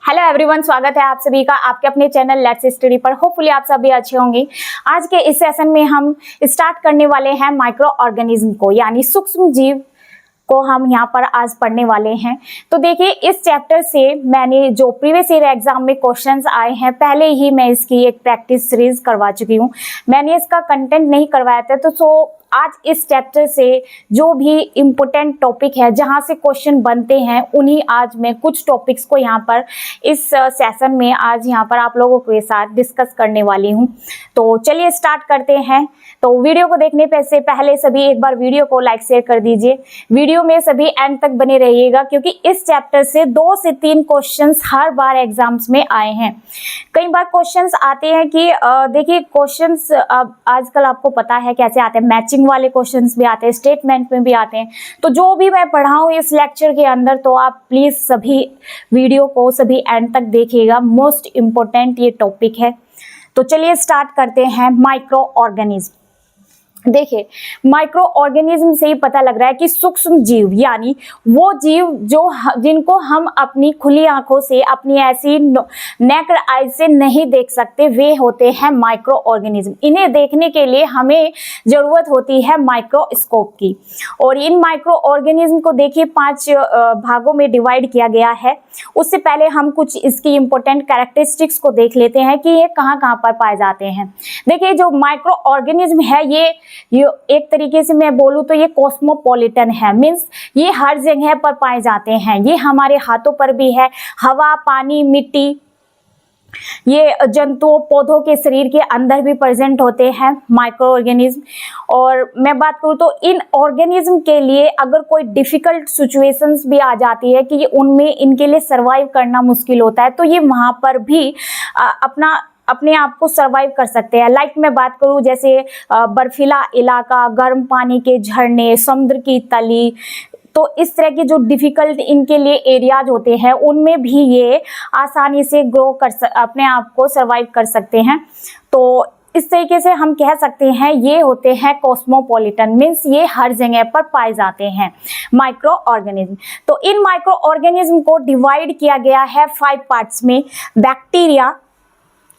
Hello everyone, स्वागत है आप सभी का आपके अपने चैनल लेट्स स्टडी पर। होपफुली आप सभी अच्छे होंगे। आज के इस सेशन में हम स्टार्ट करने वाले हैं माइक्रो ऑर्गेनिज्म को, यानी सूक्ष्म जीव को हम यहाँ पर आज पढ़ने वाले हैं। तो देखिए, इस चैप्टर से मैंने जो प्रीवियस ईयर एग्जाम में क्वेश्चंस आए हैं, पहले ही मैं इसकी एक प्रैक्टिस सीरीज करवा चुकी हूँ। मैंने इसका कंटेंट नहीं करवाया था, तो आज इस चैप्टर से जो भी इम्पोर्टेंट टॉपिक है जहाँ से क्वेश्चन बनते हैं, उन्हीं आज मैं कुछ टॉपिक्स को यहाँ पर इस सेशन में आज यहाँ पर आप लोगों के साथ डिस्कस करने वाली हूँ। तो चलिए स्टार्ट करते हैं। तो वीडियो को देखने से पहले सभी एक बार वीडियो को लाइक शेयर कर दीजिए। वीडियो में सभी एंड तक बने रहिएगा, क्योंकि इस चैप्टर से 2 से 3 क्वेश्चंस हर बार एग्जाम्स में आए हैं। कई बार क्वेश्चंस आते हैं कि देखिए, क्वेश्चंस अब आजकल आपको पता है कैसे आते हैं, मैचिंग वाले क्वेश्चंस भी आते हैं, स्टेटमेंट में भी आते हैं। तो जो भी मैं पढ़ाऊँ इस लेक्चर के अंदर, तो आप प्लीज सभी वीडियो को सभी एंड तक देखिएगा। मोस्ट इम्पोर्टेंट ये टॉपिक है। तो चलिए स्टार्ट करते हैं। Micro organism. देखिए, माइक्रो ऑर्गेनिज्म से ही पता लग रहा है कि सूक्ष्म जीव यानी वो जीव जिनको हम अपनी खुली आंखों से, अपनी ऐसी नेक्ड आइज से नहीं देख सकते, वे होते हैं माइक्रो ऑर्गेनिज्म। इन्हें देखने के लिए हमें जरूरत होती है माइक्रोस्कोप की। और इन माइक्रो ऑर्गेनिज्म को देखिए 5 भागों में डिवाइड किया गया है। उससे पहले हम कुछ इसकी इंपॉर्टेंट कैरेक्टरिस्टिक्स को देख लेते हैं कि ये कहाँ कहाँ पर पाए जाते हैं। देखिए, जो माइक्रो ऑर्गेनिज्म है ये एक तरीके से मैं बोलूँ तो ये कॉस्मोपॉलिटन है। मीन्स ये हर जगह पर पाए जाते हैं। ये हमारे हाथों पर भी है, हवा, पानी, मिट्टी, ये जंतुओं, पौधों के शरीर के अंदर भी प्रेजेंट होते हैं माइक्रो ऑर्गेनिज्म। और मैं बात करूँ तो इन ऑर्गेनिज्म के लिए अगर कोई डिफिकल्ट सिचुएशंस भी आ जाती है कि उनमें इनके लिए सर्वाइव करना मुश्किल होता है, तो ये वहाँ पर भी अपने आप को सर्वाइव कर सकते हैं। लाइक मैं बात करूँ जैसे बर्फीला इलाका, गर्म पानी के झरने, समुद्र की तली, तो इस तरह के जो डिफिकल्ट इनके लिए एरियाज होते हैं, उनमें भी ये आसानी से अपने आप को सर्वाइव कर सकते हैं। तो इस तरीके से हम कह सकते हैं ये होते हैं कॉस्मोपॉलिटन। मीन्स ये हर जगह पर पाए जाते हैं माइक्रो ऑर्गेनिज्म। तो इन माइक्रो ऑर्गेनिज्म को डिवाइड किया गया है 5 पार्ट्स में। Bacteria,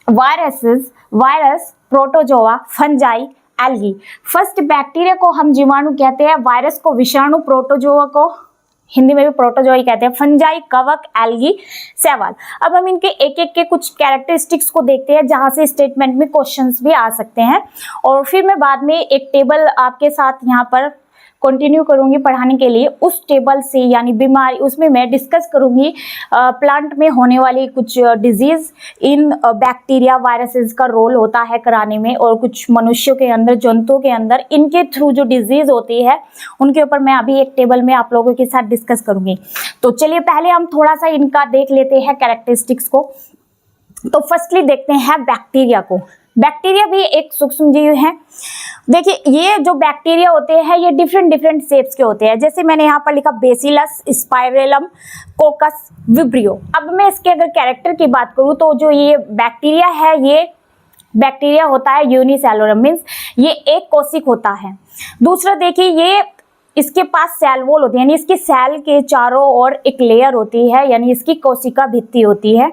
virus, protozoa, fungi, algae. First bacteria को हम जीवाणु कहते हैं, वायरस को विषाणु, प्रोटोजोआ को हिंदी में भी प्रोटोजोआ ही कहते हैं, फंजाई कवक, एल्गी शैवाल। अब हम इनके एक एक के कुछ कैरेक्टरिस्टिक्स को देखते हैं, जहां से स्टेटमेंट में क्वेश्चंस भी आ सकते हैं। और फिर मैं बाद में एक टेबल आपके साथ यहाँ पर कंटिन्यू करूंगी पढ़ाने के लिए। उस टेबल से यानी बीमारी, उसमें मैं डिस्कस करूंगी प्लांट में होने वाली कुछ डिजीज, इन बैक्टीरिया, वायरसेस का रोल होता है कराने में, और कुछ मनुष्यों के अंदर, जंतुओं के अंदर इनके थ्रू जो डिजीज होती है, उनके ऊपर मैं अभी एक टेबल में आप लोगों के साथ डिस्कस करूंगी। तो चलिए पहले हम थोड़ा सा इनका देख लेते हैं कैरेक्टरिस्टिक्स को। तो फर्स्टली देखते हैं बैक्टीरिया को। बैक्टीरिया भी एक सूक्ष्म जीव है। देखिए, ये जो बैक्टीरिया होते हैं ये डिफरेंट शेप्स के होते हैं। जैसे मैंने यहाँ पर लिखा बेसिलस, स्पाइरेलम, कोकस, विब्रियो। अब मैं इसके अगर कैरेक्टर की बात करूँ तो जो ये बैक्टीरिया है, ये बैक्टीरिया होता है यूनिसेलुलर। मीन्स ये एक कोशिक होता है। दूसरा देखिए, ये इसके पास सेल वॉल होती है, यानी इसके सेल के चारों ओर एक लेयर होती है, यानी इसकी कोशिका भित्ति होती है।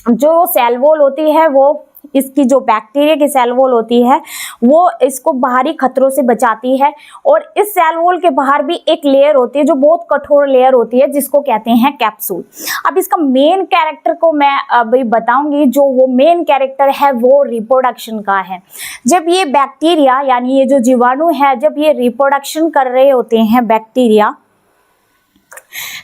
जो सेल वॉल होती है वो, इसकी जो बैक्टीरिया की सेल वॉल होती है वो इसको बाहरी खतरों से बचाती है। और इस सेल वॉल के बाहर भी एक लेयर होती है जो बहुत कठोर लेयर होती है, जिसको कहते हैं कैप्सूल। अब इसका मेन कैरेक्टर को मैं अभी बताऊंगी। जो वो मेन कैरेक्टर है वो रिप्रोडक्शन का है। जब ये बैक्टीरिया यानी ये जो जीवाणु है, जब ये रिप्रोडक्शन कर रहे होते हैं,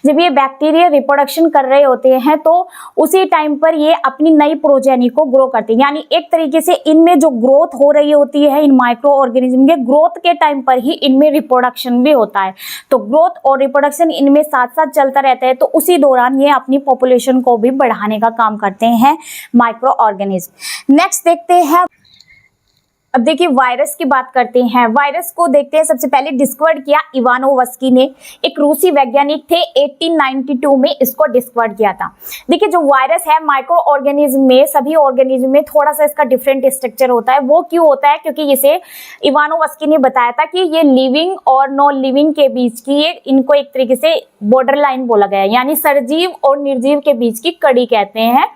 जब ये बैक्टीरिया रिप्रोडक्शन कर रहे होते हैं, तो उसी टाइम पर ये अपनी नई प्रोजेनी को ग्रो करते हैं। यानी एक तरीके से इनमें जो ग्रोथ हो रही होती है, इन माइक्रो ऑर्गेनिज्म के ग्रोथ के टाइम पर ही इनमें रिप्रोडक्शन भी होता है। तो ग्रोथ और रिप्रोडक्शन इनमें साथ साथ चलता रहता है। तो उसी दौरान ये अपनी पॉपुलेशन को भी बढ़ाने का काम करते हैं माइक्रो ऑर्गेनिज्म। नेक्स्ट देखते हैं अब देखिए वायरस की बात करते हैं। वायरस को देखते हैं, सबसे पहले डिस्कवर किया इवानोवस्की ने, एक रूसी वैज्ञानिक थे, 1892 में इसको डिस्कवर किया था। देखिए जो वायरस है माइक्रो ऑर्गेनिज्म में, सभी ऑर्गेनिज्म में थोड़ा सा इसका डिफरेंट स्ट्रक्चर होता है। वो क्यों होता है? क्योंकि इसे इवानोवस्की ने बताया था कि ये लिविंग और नॉन लिविंग के बीच की इनको एक तरीके से बॉर्डर लाइन बोला गया है, यानी सजीव और निर्जीव के बीच की कड़ी कहते हैं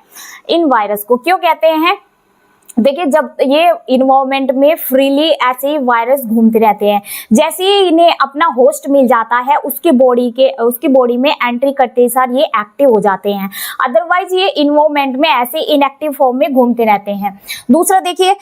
इन वायरस को। क्यों कहते हैं? देखिए जब ये इन्वायरमेंट में फ्रीली ऐसे ही वायरस घूमते रहते हैं, जैसे ही इन्हें अपना होस्ट मिल जाता है उसकी बॉडी में एंट्री करते सार ये एक्टिव हो जाते हैं, अदरवाइज ये इन्वायरमेंट में ऐसे इनएक्टिव फॉर्म में घूमते रहते हैं। दूसरा देखिए,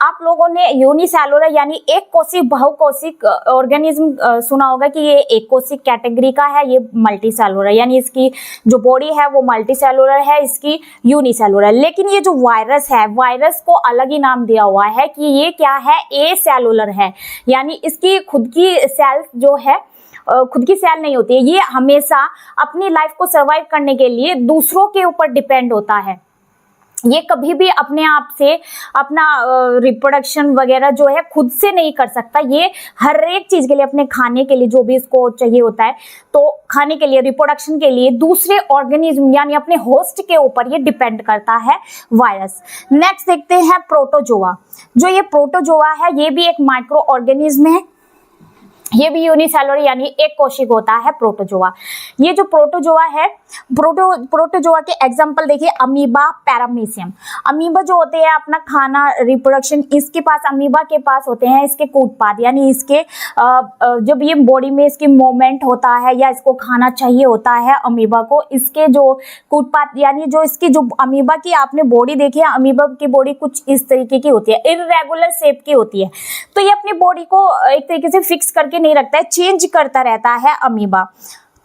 आप लोगों ने यूनिसेलुलर यानी एक कोशिक बहुकोशिक ऑर्गेनिज्म सुना होगा कि ये एक कोशिक कैटेगरी का है, ये मल्टीसेलुलर यानी इसकी जो बॉडी है वो मल्टीसेलुलर है, इसकी यूनिसेलुलर। लेकिन ये जो वायरस है, वायरस को अलग ही नाम दिया हुआ है कि ये क्या है, ए सेलुलर है, यानी इसकी खुद की सेल जो है खुद की सेल नहीं होती है, ये हमेशा अपनी लाइफ को सर्वाइव करने के लिए दूसरों के ऊपर डिपेंड होता है। ये कभी भी अपने आप से अपना रिप्रोडक्शन वगैरह जो है खुद से नहीं कर सकता। ये हर एक चीज के लिए, अपने खाने के लिए जो भी इसको चाहिए होता है, तो खाने के लिए, रिप्रोडक्शन के लिए दूसरे ऑर्गेनिज्म यानी अपने होस्ट के ऊपर ये डिपेंड करता है वायरस। नेक्स्ट देखते हैं प्रोटोजोआ। जो ये प्रोटोजोआ है ये भी एक माइक्रो ऑर्गेनिज्म है, ये भी यूनिसेलुलर यानी एक कोशिक होता है प्रोटोजोआ। ये जो प्रोटोजोआ है, प्रोटोजोआ के एग्जांपल देखिए, अमीबा, पैरामीशियम। अमीबा जो होते हैं अपना खाना रिप्रोडक्शन, इसके पास, अमीबा के पास होते हैं इसके कूटपाद, यानी इसके जब ये बॉडी में इसकी मूवमेंट होता है या इसको खाना चाहिए होता है अमीबा को, इसके जो कूटपाद यानी जो इसकी जो अमीबा की आपने बॉडी देखी है, अमीबा की बॉडी कुछ इस तरीके की होती है, इर्रेगुलर शेप की होती है। तो ये अपनी बॉडी को एक तरीके से फिक्स करके नहीं रखता है, चेंज करता रहता है अमीबा।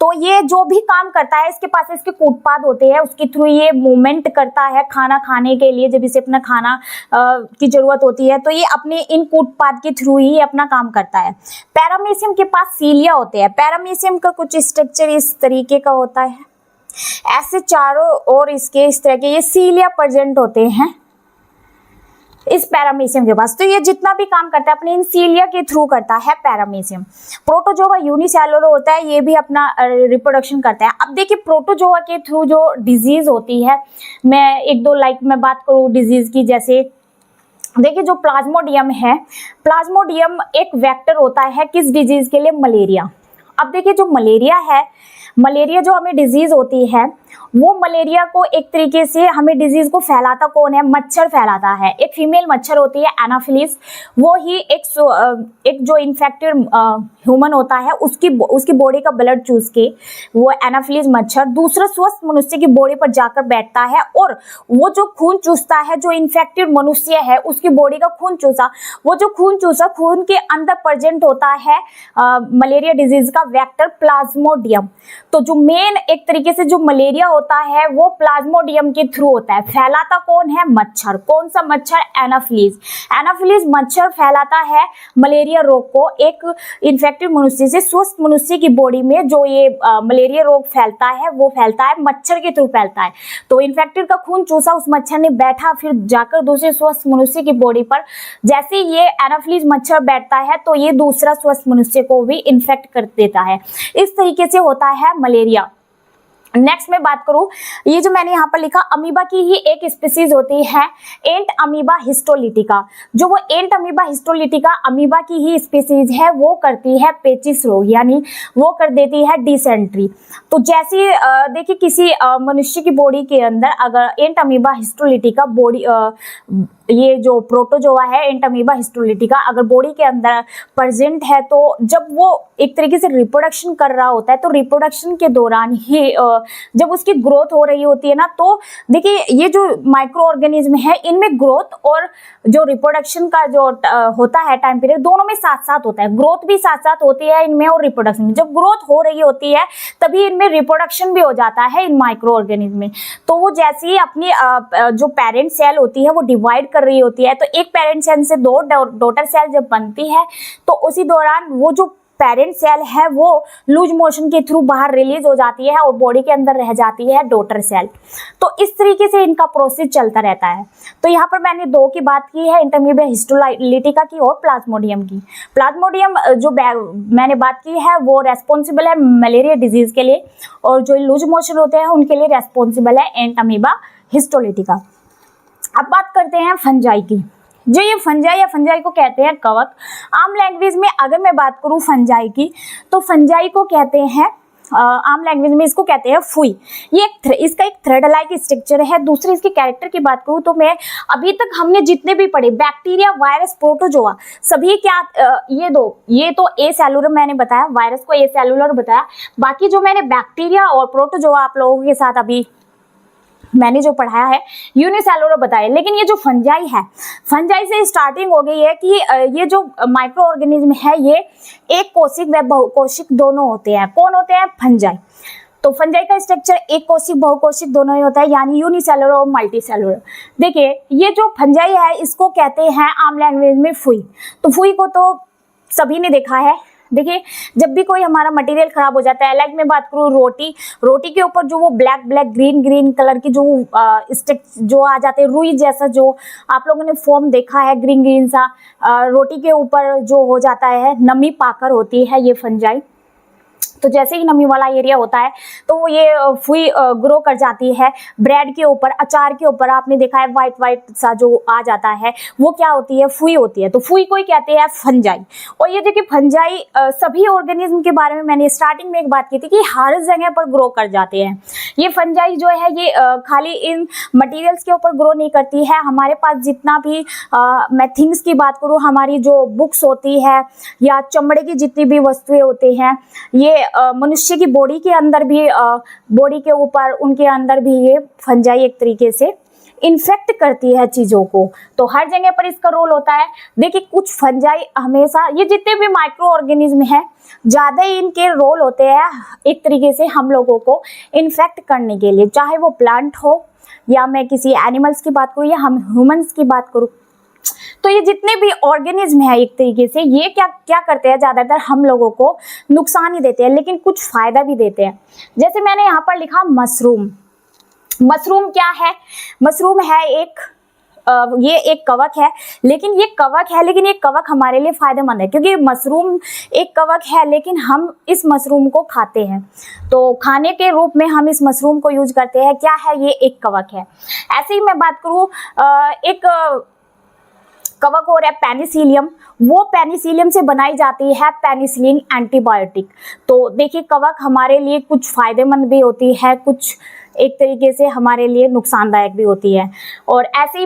तो ये जो भी काम करता है, इसके पास इसके कूटपाद होते हैं, उसके थ्रू ये मूवमेंट करता है खाना खाने के लिए। जब इसे अपना खाना की जरूरत होती है तो ये अपने इन कूटपाद के थ्रू ही अपना काम करता है। पैरामीशियम के पास सीलिया होते हैं। पैरामीशियम का कुछ स्ट्रक्चर इस तरीके का होता है, ऐसे चारों ओर इसके इस तरह के ये सीलिया प्रेजेंट होते हैं इस पैरामीशियम के पास। तो ये जितना भी काम करता है अपने इन सीलिया के थ्रू करता है पैरामीशियम। प्रोटोजोआ यूनिसेलुलर होता है, ये भी अपना रिप्रोडक्शन करता है। अब देखिए प्रोटोजोआ के थ्रू जो डिजीज होती है, मैं एक दो मैं बात करूँ डिजीज की, जैसे देखिए जो प्लाज्मोडियम है, प्लाज्मोडियम एक वेक्टर होता है किस डिजीज के लिए, मलेरिया। अब देखिए जो मलेरिया है, मलेरिया जो हमें डिजीज होती है, वो मलेरिया को एक तरीके से हमें डिजीज को फैलाता कौन है, मच्छर फैलाता है। एक फीमेल मच्छर होती है एनाफिलिस, वो ही एक जो इन्फेक्टेड ह्यूमन होता है उसकी बॉडी का ब्लड चूस के वो एनाफिलिस मच्छर दूसरा स्वस्थ मनुष्य की बॉडी पर जाकर बैठता है, और वो जो खून चूसता है, जो इन्फेक्टेड मनुष्य है उसकी बॉडी का खून चूसा, वो जो खून चूसा खून के अंदर प्रेजेंट होता है मलेरिया डिजीज का वेक्टर प्लाज्मोडियम। तो जो मेन एक तरीके से जो मलेरिया होता है वो प्लाज्मोडियम के थ्रू होता है। फैलाता कौन है, मच्छर। कौन सा मच्छर, एनाफिलीज। एनाफिलीज मच्छर फैलाता है मलेरिया रोग को एक इन्फेक्टेड मनुष्य से स्वस्थ मनुष्य की बॉडी में। जो ये मलेरिया रोग फैलता है वो फैलता है मच्छर के थ्रू फैलता है। तो इन्फेक्टेड का खून चूसा उस मच्छर ने, बैठा, फिर जाकर दूसरे स्वस्थ मनुष्य की बॉडी पर जैसे ये एनाफिलीज मच्छर बैठता है तो ये दूसरा स्वस्थ मनुष्य को भी इन्फेक्ट कर देता है। इस तरीके से होता है मलेरिया। नेक्स्ट मैं बात करूं, ये जो मैंने यहाँ पर लिखा, अमीबा की ही एक स्पीसीज होती है एंट अमीबा हिस्टोलिटिका। जो वो एंट अमीबा हिस्टोलिटिका अमीबा की ही स्पीसीज है, वो करती है पेचिस रोग, यानी वो कर देती है डिसेंट्री। तो जैसे देखिए किसी मनुष्य की बॉडी के अंदर अगर एंट अमीबा हिस्टोलिटिका बॉडी, ये जो प्रोटोजोआ है एंट अमीबा हिस्टोलिटिका अगर बॉडी के अंदर प्रेजेंट है, तो जब वो एक तरीके से रिप्रोडक्शन कर रहा होता है, तो रिप्रोडक्शन के दौरान ही जब उसकी ग्रोथ हो रही होती है ना, तो देखिए ये जो माइक्रो ऑर्गेनिज्म है इनमें ग्रोथ और जो रिप्रोडक्शन का जो होता है टाइम पीरियड, दोनों में साथ साथ होता है। ग्रोथ भी साथ साथ होती है इनमें और रिप्रोडक्शन में। जब ग्रोथ हो रही होती है तभी इनमें रिप्रोडक्शन भी हो जाता है इन माइक्रो ऑर्गेनिज्म में। तो वो जैसे ही अपनी जो पेरेंट सेल होती है वो डिवाइड कर रही होती है, तो एक पेरेंट सेल से दो डॉटर सेल जब बनती है तो उसी दौरान वो जो पेरेंट सेल है वो लूज मोशन के थ्रू बाहर रिलीज हो जाती है और बॉडी के अंदर रह जाती है डॉटर सेल। तो इस तरीके से इनका प्रोसेस चलता रहता है। तो यहाँ पर मैंने दो की बात की है, इंटरमीडिया हिस्टोलाइटिका की और प्लाज्मोडियम की। प्लाज्मोडियम जो मैंने बात की है वो रेस्पॉन्सिबल है मलेरिया डिजीज के लिए, और जो लूज मोशन होते हैं उनके लिए रेस्पॉन्सिबल है एंटामीबा हिस्टोलिटिका। अब बात करते हैं फंजाई की। जो ये फंजाई या फंजाई को कहते हैं कवक। आम लैंग्वेज में अगर मैं बात करूं फंजाई की, तो फंजाई को कहते हैं आम लैंग्वेज में इसको कहते हैं फुई। ये इसका एक थ्रेड लाइक स्ट्रक्चर है। दूसरी इसके कैरेक्टर की बात करूं तो मैं अभी तक हमने जितने भी पढ़े बैक्टीरिया, वायरस, प्रोटोजोआ, सभी क्या ये तो ए सेलुलर मैंने बताया, वायरस को ए सेलुलर बताया। बाकी जो मैंने बैक्टीरिया और प्रोटोजोआ आप लोगों के साथ अभी मैंने जो पढ़ाया है यूनिसेलुलर बताया। लेकिन ये जो फंजाई है, फंजाई से स्टार्टिंग हो गई है कि ये जो माइक्रो ऑर्गेनिज्म है ये एक कोशिक व बहुकोशिक दोनों होते हैं। कौन होते हैं? फंजाई। तो फंजाई का स्ट्रक्चर एक कोशिक बहुकोशिक दोनों ही होता है, यानी यूनिसेलुलर और मल्टीसेलुलर। देखिए ये जो फंजाई है इसको कहते हैं आम लैंग्वेज में फुई। तो फुई को तो सभी ने देखा है। देखिए जब भी कोई हमारा मटेरियल खराब हो जाता है, लाइक मैं बात करूँ रोटी के ऊपर जो वो ब्लैक ग्रीन कलर की जो स्टिक जो आ जाते हैं, रुई जैसा जो आप लोगों ने फॉर्म देखा है, ग्रीन सा रोटी के ऊपर जो हो जाता है, नमी पाकर होती है ये फंजाई। तो जैसे ही नमी वाला एरिया होता है तो वो ये फुई ग्रो कर जाती है। ब्रेड के ऊपर, अचार के ऊपर आपने देखा है वाइट सा जो आ जाता है वो क्या होती है? फुई होती है। तो फुई को ही कहते हैं फंजाई। और ये देखिए फंजाई सभी ऑर्गेनिज्म के बारे में मैंने स्टार्टिंग में एक बात की थी कि हर जगह पर ग्रो कर जाते हैं। ये फंजाई जो है ये खाली इन मटीरियल्स के ऊपर ग्रो नहीं करती है। हमारे पास जितना भी मैं थिंग्स की बात करूँ, हमारी जो बुक्स होती है या चमड़े की जितनी भी वस्तुएं होती हैं, ये मनुष्य की बॉडी के अंदर भी, बॉडी के ऊपर उनके अंदर भी ये फंजाई एक तरीके से इन्फेक्ट करती है चीज़ों को। तो हर जगह पर इसका रोल होता है। देखिए कुछ फंजाई हमेशा, ये जितने भी माइक्रो ऑर्गेनिज्म हैं ज़्यादा ही इनके रोल होते हैं एक तरीके से हम लोगों को इन्फेक्ट करने के लिए, चाहे वो प्लांट हो या मैं किसी एनिमल्स की बात करूँ या हम ह्यूमंस की बात करूँ। तो ये जितने भी ऑर्गेनिज्म है एक तरीके से ये क्या करते हैं, ज़्यादातर हम लोगों को नुकसान ही देते हैं, लेकिन कुछ फायदा भी देते हैं। जैसे मैंने यहाँ पर लिखा मशरूम। मशरूम क्या है? मशरूम है ये एक कवक है, लेकिन ये कवक हमारे लिए फायदेमंद है, क्योंकि मशरूम एक कवक है लेकिन हम इस मशरूम को खाते हैं। तो खाने के रूप में हम इस मशरूम को यूज करते हैं। क्या है? ये एक कवक है। ऐसे ही मैं बात करूँ एक कवक और है पेनिसिलियम। वो पेनिसिलियम से बनाई जाती है पेनिसिलिन एंटीबायोटिक। तो देखिए कवक हमारे लिए कुछ फायदेमंद भी होती है, कुछ एक तरीके से हमारे लिए नुकसानदायक भी होती है। और ऐसे ही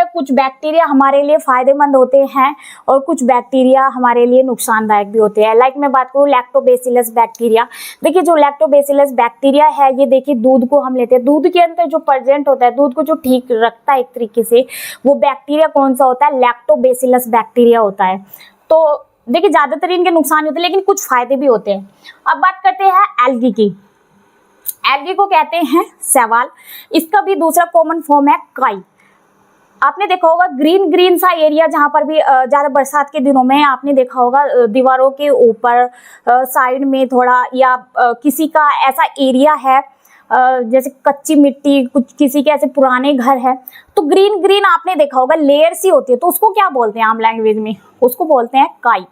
कुछ बैक्टीरिया हमारे लिए फायदेमंद होते हैं और कुछ बैक्टीरिया हमारे लिए नुकसानदायक भी होते हैं। लाइक मैं बात करूँ लैक्टोबैसिलस बैक्टीरिया। देखिए जो लैक्टोबैसिलस बैक्टीरिया है ये देखिए दूध को हम लेते हैं, दूध के अंदर जो प्रेजेंट होता है, दूध को जो ठीक रखता है एक तरीके से, वो बैक्टीरिया कौन सा होता है? लैक्टोबैसिलस बैक्टीरिया होता है। तो देखिए ज़्यादातर इनके नुकसान होते हैं लेकिन कुछ फायदे भी होते हैं। अब बात करते हैं एल्गी की। एल्गी को कहते हैं शैवाल। इसका भी दूसरा कॉमन फॉर्म है काई। आपने देखा होगा ग्रीन सा एरिया, जहाँ पर भी ज़्यादा बरसात के दिनों में आपने देखा होगा दीवारों के ऊपर साइड में थोड़ा, या किसी का ऐसा एरिया है जैसे कच्ची मिट्टी, कुछ किसी के ऐसे पुराने घर है, तो ग्रीन आपने देखा होगा लेयर सी होती है। तो उसको क्या बोलते हैं आम लैंग्वेज में? उसको बोलते हैं काई।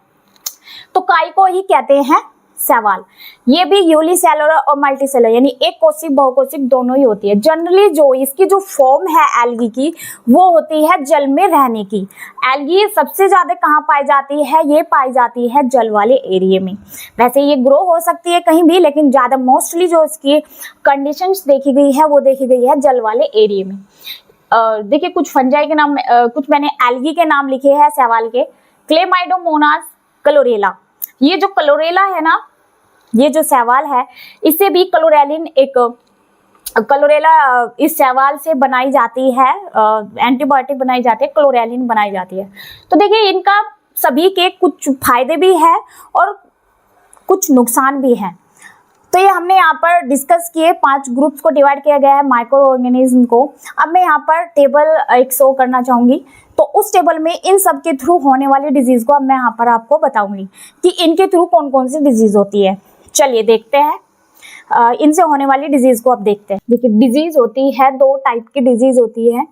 तो काई को ही कहते हैं शैवाल। ये भी यूनिसेलुलर और मल्टीसेलुलर यानी एक कोशिक बहुकोशिक दोनों ही होती है। जनरली जो इसकी जो फॉर्म है एल्गी की वो होती है जल में रहने की। एल्गी सबसे ज्यादा कहाँ पाई जाती है? ये पाई जाती है जल वाले एरिया में। वैसे ये ग्रो हो सकती है कहीं भी, लेकिन ज्यादा मोस्टली जो इसकी कंडीशंस देखी गई है वो देखी गई है जल वाले एरिया में। देखिए कुछ फंजाई के नाम, कुछ मैंने एल्गी के नाम लिखे हैं शैवाल के। Chlamydomonas chlorella. ये जो क्लोरेला है ना, ये जो शैवाल है, इससे भी क्लोरेला इस शैवाल से बनाई जाती है, एंटीबायोटिक बनाई जाती है, क्लोरेलिन बनाई जाती है। तो देखिए इनका सभी के कुछ फायदे भी है और कुछ नुकसान भी है। तो ये हमने यहाँ पर डिस्कस किए, 5 ग्रुप्स को डिवाइड किया गया है माइक्रो ऑर्गेनिज्म को। अब मैं यहाँ पर टेबल एक शो करना चाहूँगी। तो उस टेबल में इन सब के थ्रू होने वाली डिजीज को अब मैं यहाँ पर आपको बताऊंगी कि इनके थ्रू कौन कौन सी डिजीज होती है। चलिए देखते हैं इनसे होने वाली डिजीज को अब देखते हैं। देखिए डिजीज होती है, दो टाइप की डिजीज होती है।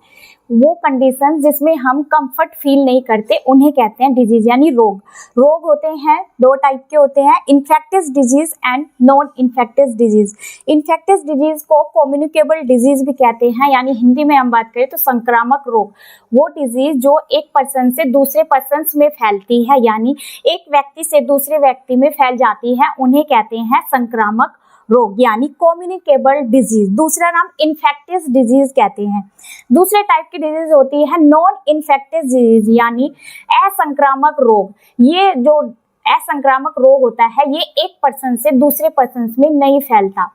वो कंडीशन जिसमें हम कंफर्ट फील नहीं करते उन्हें कहते हैं डिजीज यानी रोग। रोग होते हैं दो टाइप के होते हैं, infectious disease and non infectious disease. Infectious disease को कम्युनिकेबल डिजीज भी कहते हैं, यानी हिंदी में हम बात करें तो संक्रामक रोग। वो डिजीज जो एक पर्सन से दूसरे पर्सन में फैलती है, यानी एक व्यक्ति से दूसरे व्यक्ति में फैल जाती है, उन्हें कहते हैं संक्रामक रोग यानी कम्युनिकेबल डिजीज। दूसरा नाम इन्फेक्टियस डिजीज कहते हैं। दूसरे टाइप की डिजीज होती है नॉन इन्फेक्टियस डिजीज यानी असंक्रामक रोग। ये जो असंक्रामक रोग होता है ये एक पर्सन से दूसरे पर्सन में नहीं फैलता।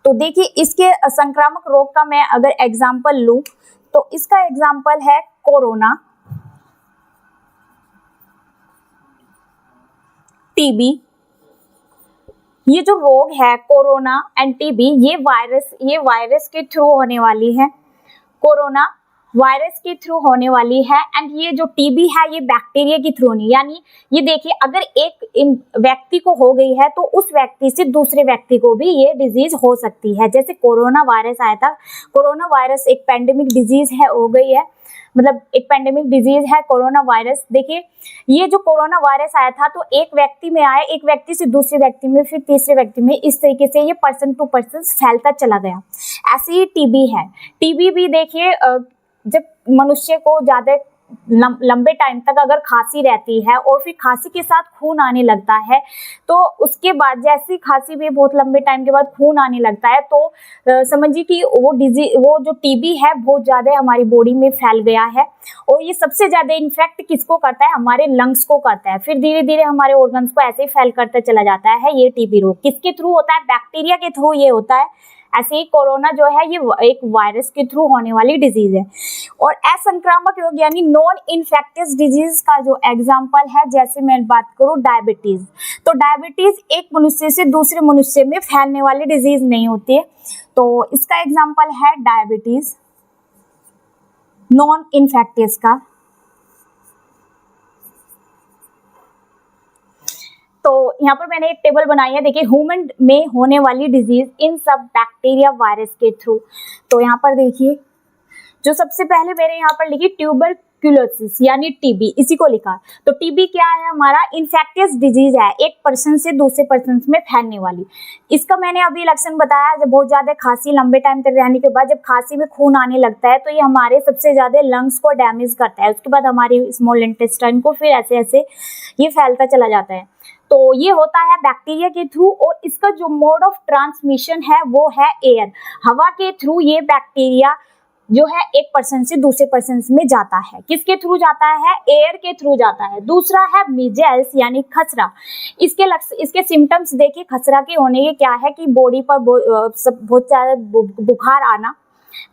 तो देखिए इसके संक्रामक रोग का मैं अगर एग्जाम्पल लूं तो इसका एग्जाम्पल है कोरोना, टीबी। ये जो रोग है कोरोना एंड टीबी ये वायरस के थ्रू होने वाली है। कोरोना वायरस के थ्रू होने वाली है एंड ये जो टीबी है ये बैक्टीरिया के थ्रू नहीं, यानी ये देखिए अगर एक व्यक्ति को हो गई है तो उस व्यक्ति से दूसरे व्यक्ति को भी ये डिजीज हो सकती है। जैसे कोरोना वायरस आया था, कोरोना वायरस एक पेंडेमिक डिजीज है, हो गई है, मतलब एक पेंडेमिक डिजीज है कोरोना वायरस। देखिए ये जो कोरोना वायरस आया था तो एक व्यक्ति में आया, एक व्यक्ति से दूसरे व्यक्ति में, फिर तीसरे व्यक्ति में, इस तरीके से ये पर्सन टू पर्सन फैलता चला गया। ऐसे ही टीबी है। टीबी भी देखिए जब मनुष्य को ज्यादा लंबे टाइम तक अगर खांसी रहती है और फिर खांसी के साथ खून आने लगता है तो उसके बाद जैसी खांसी भी बहुत लंबे टाइम के बाद खून आने लगता है तो समझिए कि वो जो टीबी है बहुत ज्यादा हमारी बॉडी में फैल गया है और ये सबसे ज्यादा इन्फेक्ट किसको करता है, हमारे लंग्स को करता है। फिर धीरे धीरे हमारे ऑर्गन्स को ऐसे ही फैल करता चला जाता है। ये टीबी रोग किसके थ्रू होता है, बैक्टीरिया के थ्रू ये होता है। ऐसे ही कोरोना जो है ये एक वायरस के थ्रू होने वाली डिजीज है। और असंक्रामक रोग यानी नॉन इन्फेक्टियस डिजीज का जो एग्जांपल है, जैसे मैं बात करूं डायबिटीज, तो डायबिटीज एक मनुष्य से दूसरे मनुष्य में फैलने वाली डिजीज नहीं होती है, तो इसका एग्जांपल है डायबिटीज नॉन इन्फेक्टियस का। तो यहाँ पर मैंने एक टेबल बनाई है, देखिए ह्यूमन में होने वाली डिजीज इन सब बैक्टीरिया वायरस के थ्रू। तो यहाँ पर देखिए जो सबसे पहले मैंने यहाँ पर लिखी ट्यूबरक्यूलोसिस यानी टीबी, इसी को लिखा। तो टीबी क्या है, हमारा इन्फेक्टियस डिजीज है, एक पर्सन से दूसरे पर्सन में फैलने वाली। इसका मैंने अभी लक्षण बताया, जब बहुत ज्यादा खांसी लंबे टाइम तक रहने के बाद जब खांसी में खून आने लगता है तो ये हमारे सबसे ज्यादा लंग्स को डैमेज करता है, उसके बाद हमारी स्मॉल इंटेस्टाइन को, फिर ऐसे ऐसे ये फैलता चला जाता है। तो ये होता है बैक्टीरिया के थ्रू और इसका जो मोड ऑफ ट्रांसमिशन है वो है एयर, हवा के थ्रू ये बैक्टीरिया जो है एक पर्सन से दूसरे पर्सन में जाता है। किसके थ्रू जाता है, एयर के थ्रू जाता है। दूसरा है मीजल्स यानी खसरा। इसके सिम्टम्स देखिए खसरा के होने के क्या है कि बॉडी पर बहुत ज्यादा बुखार आना।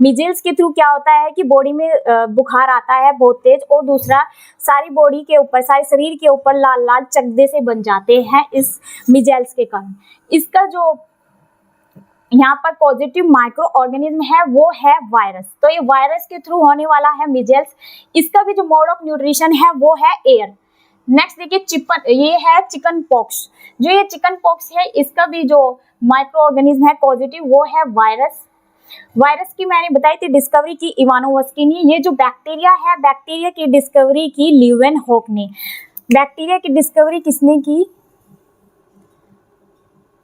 मीजल्स के थ्रू क्या होता है कि बॉडी में बुखार आता है बहुत तेज, और दूसरा सारी बॉडी के ऊपर, सारे शरीर के ऊपर लाल लाल चकदे से बन जाते हैं इस मीजल्स के कारण। इसका जो यहाँ पर पॉजिटिव माइक्रो ऑर्गेनिज्म है वो है वायरस, तो ये वायरस के थ्रू होने वाला है मीजल्स। इसका भी जो मोड ऑफ न्यूट्रिशन है वो है एयर। नेक्स्ट देखिए ये है चिकन पॉक्स। जो ये चिकन पॉक्स है इसका भी जो माइक्रो ऑर्गेनिज्म है पॉजिटिव वो है वायरस। वायरस की मैंने बताई थी डिस्कवरी की इवानोवस्की ने। ये जो बैक्टीरिया है, बैक्टीरिया की डिस्कवरी की ल्यूवेनहॉक ने। बैक्टीरिया की डिस्कवरी किसने की,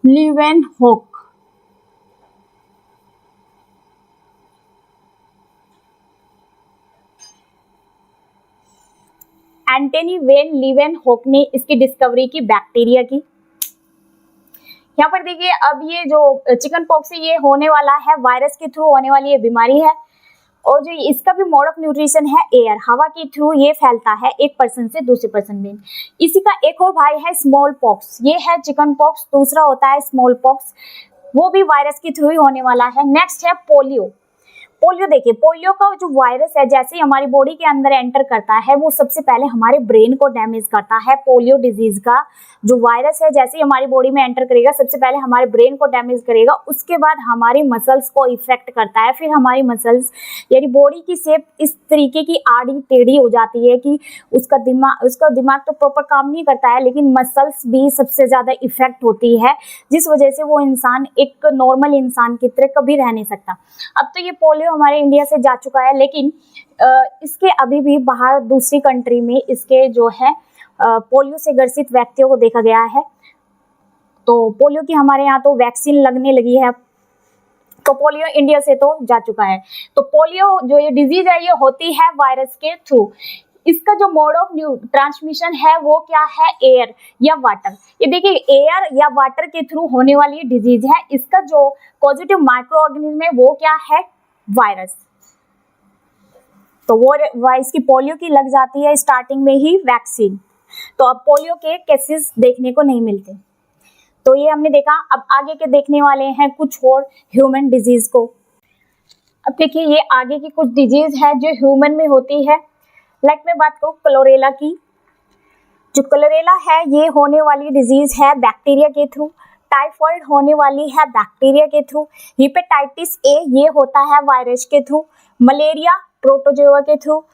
ल्यूवेनहॉक। एंटनी वेन लीवेनहॉक ने इसकी डिस्कवरी की बैक्टीरिया की। यहाँ पर देखिए अब ये जो चिकन पॉक्स है ये होने वाला है वायरस के थ्रू होने वाली ये बीमारी है, और जो इसका भी मोड ऑफ न्यूट्रिशन है एयर, हवा के थ्रू ये फैलता है एक पर्सन से दूसरे पर्सन में। इसी का एक और भाई है स्मॉल पॉक्स, ये है चिकन पॉक्स, दूसरा होता है स्मॉल पॉक्स, वो भी वायरस के थ्रू ही होने वाला है। नेक्स्ट है पोलियो। पोलियो देखिए, पोलियो का जो वायरस है जैसे ही हमारी बॉडी के अंदर एंटर करता है वो सबसे पहले हमारे ब्रेन को डैमेज करता है। पोलियो डिजीज का जो वायरस है जैसे ही हमारी बॉडी में एंटर करेगा सबसे पहले हमारे ब्रेन को डैमेज करेगा, उसके बाद हमारी मसल्स को इफेक्ट करता है। फिर हमारी मसल्स यानी बॉडी की शेप इस तरीके की आड़ी टेढ़ी हो जाती है कि उसका दिमाग तो प्रॉपर काम नहीं करता है, लेकिन मसल्स भी सबसे ज़्यादा इफेक्ट होती है, जिस वजह से वो इंसान एक नॉर्मल इंसान की तरह कभी रह नहीं सकता। अब तो ये पोलियो हमारे इंडिया से जा चुका है, लेकिन इसके अभी भी बाहर दूसरी कंट्री में इसके जो है पोलियो से ग्रसित व्यक्तियों को देखा गया है। तो पोलियो की हमारे यहाँ तो वैक्सीन लगने लगी है, तो पोलियो इंडिया से तो जा चुका है। तो पोलियो जो ये डिजीज है ये होती है वायरस के थ्रू। इसका जो मोड ऑफ ट्रांसमिशन है वो क्या है, एयर या वाटर। ये देखिए एयर या वाटर के थ्रू होने वाली डिजीज है। इसका जो पॉजिटिव माइक्रो ऑर्गेनिज्म है वो क्या है, वायरस। तो वो इसकी पोलियो की लग जाती है स्टार्टिंग में ही वैक्सीन। तो अब पोलियो के केसेस देखने को नहीं मिलते। तो ये हमने देखा। अब आगे के देखने वाले हैं कुछ और ह्यूमन डिजीज को। अब देखिए ये आगे की कुछ डिजीज है जो ह्यूमन में होती है। लाइक मैं बात करूँ क्लोरेला की। जो क्लोरेला है ये होने वाली डिजीज है बैक्टीरिया के थ्रू। टाइफॉइड होने वाली है बैक्टीरिया के थ्रू। हेपेटाइटिस ए ये होता है वायरस के थ्रू। मलेरिया प्रोटोजोआ के थ्रू,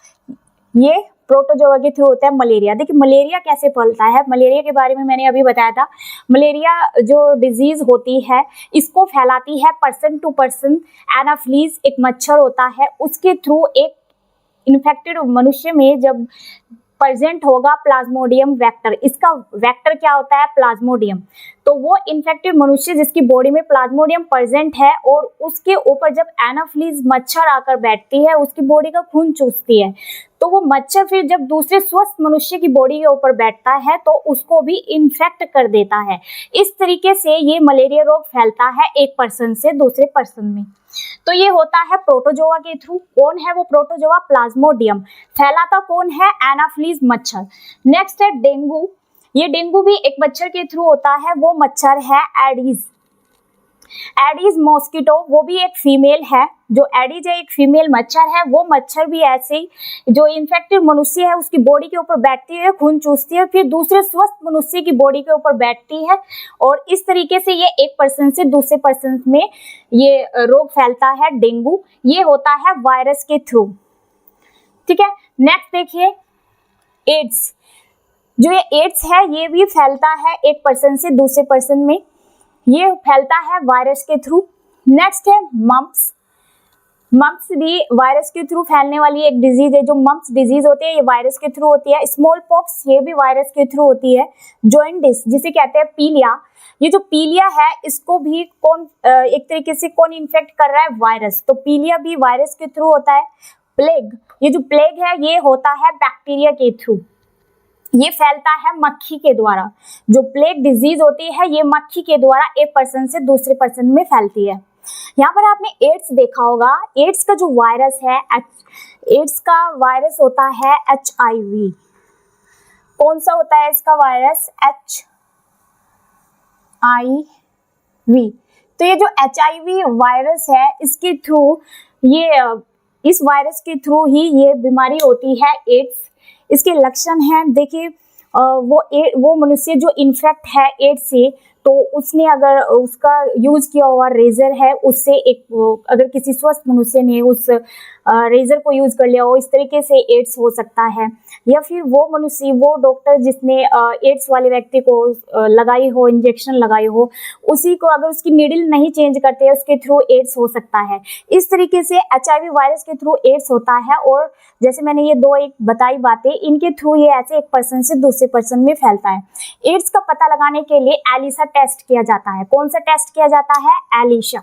ये प्रोटोजोआ के थ्रू होता है मलेरिया। देखिए मलेरिया कैसे फैलता है, मलेरिया के बारे में मैंने अभी बताया था। मलेरिया जो डिजीज होती है इसको फैलाती है पर्सन टू पर्सन एनाफ्लीज, एक मच्छर होता है उसके थ्रू। एक इन्फेक्टेड मनुष्य में जब प्रेजेंट होगा प्लाज्मोडियम वेक्टर, इसका वेक्टर क्या होता है, प्लाज्मोडियम। तो वो इन्फेक्टेड मनुष्य जिसकी बॉडी में प्लाज्मोडियम प्रेजेंट है और उसके ऊपर जब एनाफ्लीज मच्छर आकर बैठती है उसकी बॉडी का खून चूसती है, तो वो मच्छर फिर जब दूसरे स्वस्थ मनुष्य की बॉडी के ऊपर बैठता है तो उसको भी इन्फेक्ट कर देता है। इस तरीके से ये मलेरिया रोग फैलता है एक पर्सन से दूसरे पर्सन में। तो ये होता है प्रोटोजोआ के थ्रू। कौन है वो प्रोटोजोआ, प्लाज्मोडियम। फैलाता कौन है, एनाफ्लीज मच्छर। नेक्स्ट है डेंगू। ये डेंगू भी एक मच्छर के थ्रू होता है, वो मच्छर है एडीज। एडीज मॉस्किटो, वो भी एक फीमेल है। जो एडीज है एक फीमेल मच्छर है। वो मच्छर भी ऐसे ही जो इन्फेक्टेड मनुष्य है उसकी बॉडी के ऊपर बैठती है, खून चूसती है, फिर दूसरे स्वस्थ मनुष्य की बॉडी के ऊपर बैठती है और इस तरीके से ये एक पर्सन से दूसरे पर्सन में ये रोग फैलता है डेंगू। ये होता है वायरस के थ्रू। ठीक है, नेक्स्ट देखिए एड्स। जो ये एड्स है ये भी फैलता है एक पर्सन से दूसरे पर्सन में, ये फैलता है वायरस के थ्रू। नेक्स्ट है मम्प्स। मम्प्स भी वायरस के थ्रू फैलने वाली एक डिजीज है। जो मम्प्स डिजीज होती है ये वायरस के थ्रू होती है। स्मॉल पॉक्स ये भी वायरस के थ्रू होती है। जॉइंटिस जिसे कहते हैं पीलिया, ये जो पीलिया है इसको भी कौन एक तरीके से कौन इन्फेक्ट कर रहा है, वायरस। तो पीलिया भी वायरस के थ्रू होता है। प्लेग, ये जो प्लेग है ये होता है बैक्टीरिया के थ्रू, ये फैलता है मक्खी के द्वारा। जो प्लेग डिजीज होती है ये मक्खी के द्वारा एक पर्सन से दूसरे पर्सन में फैलती है। यहाँ पर आपने एड्स देखा होगा। एड्स का जो वायरस है एड्स का वायरस होता है HIV। कौन सा होता है इसका वायरस, HIV। तो ये जो HIV वायरस है इसके थ्रू ये इस वायरस के थ्रू ही ये बीमारी होती है एड्स। इसके लक्षण हैं देखिए, वो मनुष्य जो इन्फेक्ट है एड्स से तो उसने अगर उसका यूज किया हुआ रेजर है उससे अगर किसी स्वस्थ मनुष्य ने उस रेजर को यूज कर लिया हो, इस तरीके से एड्स हो सकता है। या फिर वो डॉक्टर जिसने एड्स वाले व्यक्ति को लगाई हो, इंजेक्शन लगाई हो, उसी को अगर उसकी नीडल नहीं चेंज करते हैं उसके थ्रू एड्स हो सकता है। इस तरीके से HIV वायरस के थ्रू एड्स होता है। और जैसे मैंने ये दो एक बताई बातें, इनके थ्रू ये ऐसे एक पर्सन से दूसरे पर्सन में फैलता है। एड्स का पता लगाने के लिए एलिसा टेस्ट किया जाता है। कौन सा टेस्ट किया जाता है, एलिसा।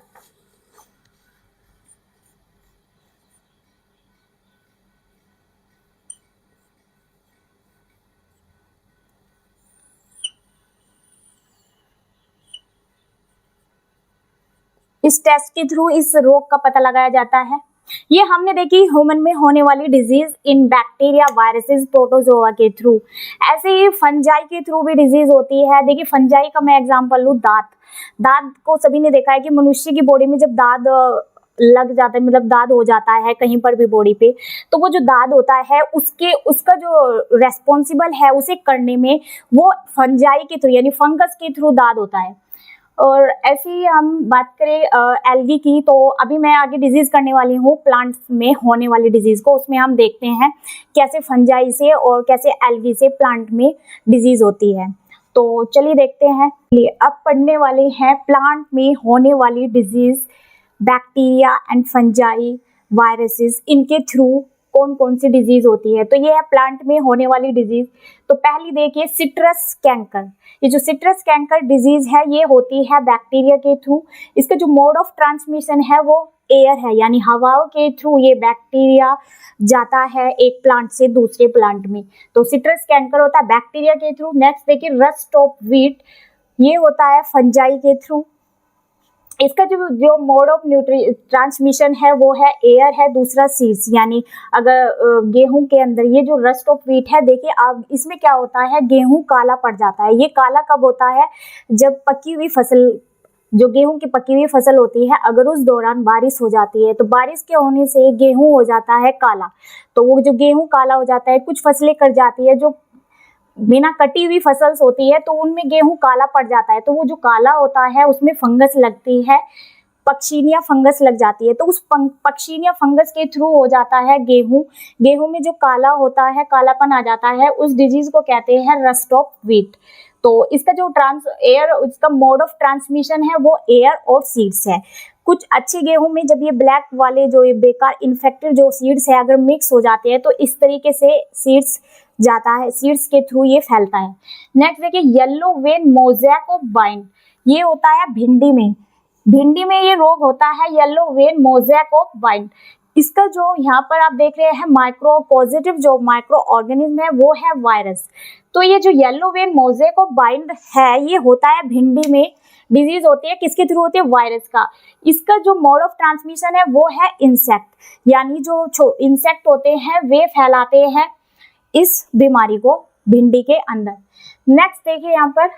इस टेस्ट के थ्रू इस रोग का पता लगाया जाता है। ये हमने देखी ह्यूमन में होने वाली disease in bacteria, viruses, protozoa के थ्रू। ऐसे ही फंजाई के थ्रू भी डिजीज होती है। देखिए फंजाई का मैं एग्जांपल लूँ, दांत को सभी ने देखा है कि मनुष्य की बॉडी में जब दांत लग जाता है, मतलब दाद हो जाता है कहीं पर भी बॉडी पे, तो वो जो दाद होता है उसका जो रेस्पॉन्सिबल है उसे करने में वो फंजाई के थ्रू यानी फंगस के थ्रू दाद होता है। और ऐसे ही हम बात करें एल्गी की, तो अभी मैं आगे डिजीज़ करने वाली हूँ प्लांट्स में होने वाली डिजीज़ को। उसमें हम देखते हैं कैसे फंजाई से और कैसे एल्गी से प्लांट में डिजीज़ होती है। तो चलिए देखते हैं। अब पढ़ने वाले हैं प्लांट में होने वाली disease, bacteria and fungi, viruses, इनके थ्रू कौन कौन सी डिजीज़ होती है। तो ये है प्लांट में होने वाली डिजीज़। तो पहली देखिए सिट्रस कैंकर। ये जो सिट्रस कैंकर डिजीज़ है ये होती है बैक्टीरिया के थ्रू। इसका जो मोड ऑफ ट्रांसमिशन है वो एयर है, यानी हवाओं के थ्रू ये बैक्टीरिया जाता है एक प्लांट से दूसरे प्लांट में। तो सिट्रस कैंकर होता है बैक्टीरिया के थ्रू। नेक्स्ट देखिए रस्ट ऑफ व्हीट, ये होता है फंजाई के थ्रू। इसका जो मोड ऑफ ट्रांसमिशन है वो है एयर है, दूसरा सीड्स, यानी अगर गेहूं के अंदर ये जो रस्ट ऑफ व्हीट है, देखिए अब इसमें क्या होता है, गेहूं काला पड़ जाता है। ये काला कब होता है, जब पकी हुई फसल, जो गेहूं की पकी हुई फसल होती है, अगर उस दौरान बारिश हो जाती है तो बारिश के होने से गेहूं हो जाता है काला। तो वो जो गेहूं काला हो जाता है, कुछ फसलें कट जाती है जो बिना कटी हुई फसल होती है, तो उनमें गेहूं काला पड़ जाता है। तो वो जो काला होता है उसमें फंगस लगती है, पक्षीनिया फंगस लग जाती है। तो उस पक्षीनिया फंगस के थ्रू हो जाता है गेहूं में जो काला होता है, कालापन आ जाता है, उस डिजीज को कहते हैं रस्ट ऑफ व्हीट। तो इसका जो इसका मोड ऑफ ट्रांसमिशन है वो एयर और सीड्स है। कुछ अच्छे गेहूं में जब ये ब्लैक वाले जो ये बेकार इन्फेक्टेड जो सीड्स है अगर मिक्स हो जाते हैं तो इस तरीके से सीड्स जाता है, सीड्स के थ्रू ये फैलता है। नेक्स्ट देखिए येलो वेन मोज़ेक-ऑफ-वाइन, ये होता है भिंडी में ये रोग होता है येलो वेन मोज़ेक-ऑफ-वाइन। इसका जो यहाँ पर आप देख रहे हैं माइक्रो पॉजिटिव जो माइक्रो ऑर्गेनिज्म है वो है वायरस। तो ये जो येलो वेन मोज़ेक-ऑफ-वाइन है ये होता है भिंडी में, डिजीज होती है किसके थ्रू होती है, वायरस का। इसका जो मोड ऑफ ट्रांसमिशन है वो है इंसेक्ट, यानी जो इंसेक्ट होते हैं वे फैलाते हैं इस बीमारी को भिंडी के अंदर। नेक्स्ट देखिए यहाँ पर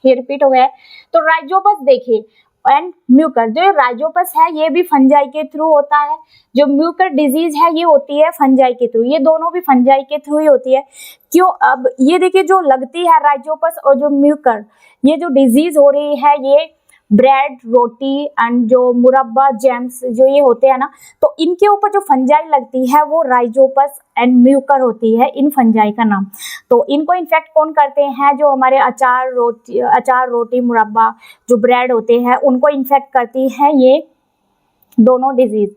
ये रिपीट हो गया है। तो राइजोपस देखिए एंड म्यूकर, जो राइजोपस है ये भी फंजाई के थ्रू होता है। जो म्यूकर डिजीज है ये होती है फंजाई के थ्रू, ये दोनों भी फंजाई के थ्रू ही होती है। क्यों, अब ये देखिए जो लगती है राइजोपस और जो म्यूकर, ये जो डिजीज हो रही है ये ब्रेड, रोटी एंड जो मुरब्बा, जैम्स जो ये होते हैं ना, तो इनके ऊपर जो फंजाई लगती है वो राइजोपस एंड म्यूकर होती है इन फंजाई का नाम। तो इनको इन्फेक्ट कौन करते हैं, जो हमारे अचार, रोटी, मुरब्बा, जो ब्रेड होते हैं उनको इन्फेक्ट करती है ये दोनों डिजीज।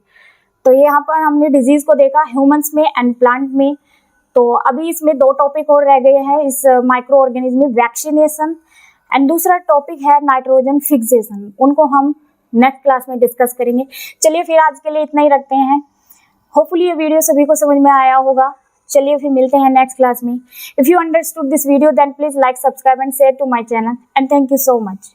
तो यहाँ पर हमने डिजीज को देखा ह्यूमंस में एंड प्लांट में। तो अभी इसमें 2 टॉपिक और रह गए हैं इस माइक्रो ऑर्गेनिज्म में, वैक्सीनेशन एंड दूसरा टॉपिक है नाइट्रोजन फिक्सेशन। उनको हम नेक्स्ट क्लास में डिस्कस करेंगे। चलिए फिर आज के लिए इतना ही रखते हैं। होपफुली ये वीडियो सभी को समझ में आया होगा। चलिए फिर मिलते हैं नेक्स्ट क्लास में। If you understood this video then please like, subscribe and share to my channel and thank you so much.